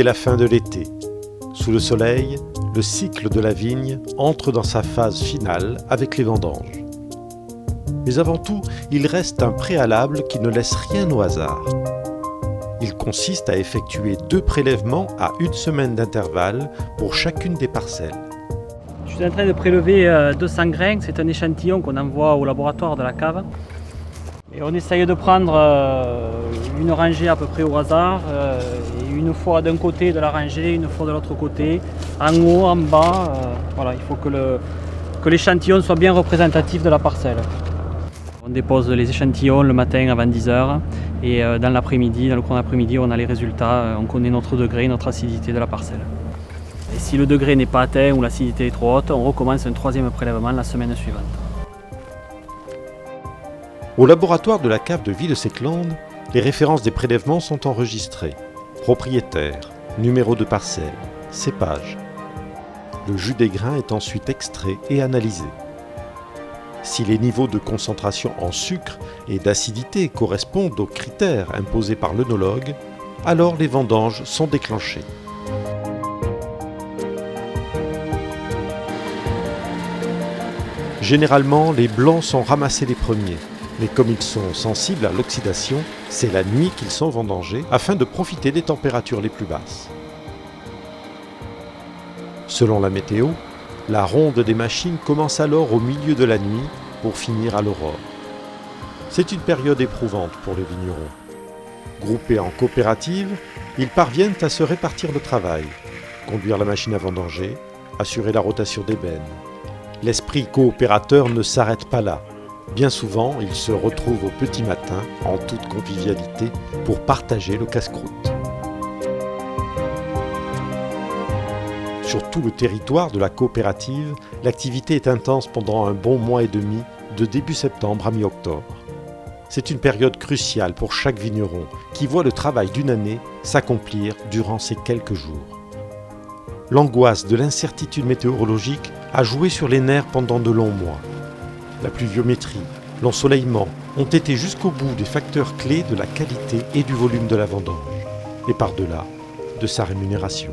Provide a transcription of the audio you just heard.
c'est la fin de l'été. Sous le soleil, le cycle de la vigne entre dans sa phase finale avec les vendanges. Mais avant tout, il reste un préalable qui ne laisse rien au hasard. Il consiste à effectuer 2 prélèvements à 1 semaine d'intervalle pour chacune des parcelles. Je suis en train de prélever 200 grains, c'est un échantillon qu'on envoie au laboratoire de la cave. Et on essaye de prendre une rangée à peu près au hasard, et une fois d'un côté de la rangée, une fois de l'autre côté, en haut, en bas. Voilà, il faut que l'échantillon soit bien représentatif de la parcelle. On dépose les échantillons le matin avant 10 h et dans l'après-midi, dans le cours d'après-midi, on a les résultats, on connaît notre degré, notre acidité de la parcelle. Et si le degré n'est pas atteint ou l'acidité est trop haute, on recommence un 3e prélèvement la semaine suivante. Au laboratoire de la cave de Villeseclande, les références des prélèvements sont enregistrées. Propriétaire, numéro de parcelle, cépage. Le jus des grains est ensuite extrait et analysé. Si les niveaux de concentration en sucre et d'acidité correspondent aux critères imposés par l'œnologue, alors les vendanges sont déclenchées. Généralement, les blancs sont ramassés les premiers, mais comme ils sont sensibles à l'oxydation, c'est la nuit qu'ils sont vendangés afin de profiter des températures les plus basses. Selon la météo, la ronde des machines commence alors au milieu de la nuit pour finir à l'aurore. C'est une période éprouvante pour les vignerons. Groupés en coopératives, ils parviennent à se répartir le travail, conduire la machine à vendanger, assurer la rotation des bennes. L'esprit coopérateur ne s'arrête pas là. Bien souvent, ils se retrouvent au petit matin, en toute convivialité, pour partager le casse-croûte. Sur tout le territoire de la coopérative, l'activité est intense pendant un bon mois et demi, de début septembre à mi-octobre. C'est une période cruciale pour chaque vigneron, qui voit le travail d'une année s'accomplir durant ces quelques jours. L'angoisse de l'incertitude météorologique a joué sur les nerfs pendant de longs mois. La pluviométrie, l'ensoleillement ont été jusqu'au bout des facteurs clés de la qualité et du volume de la vendange, et par-delà, de sa rémunération.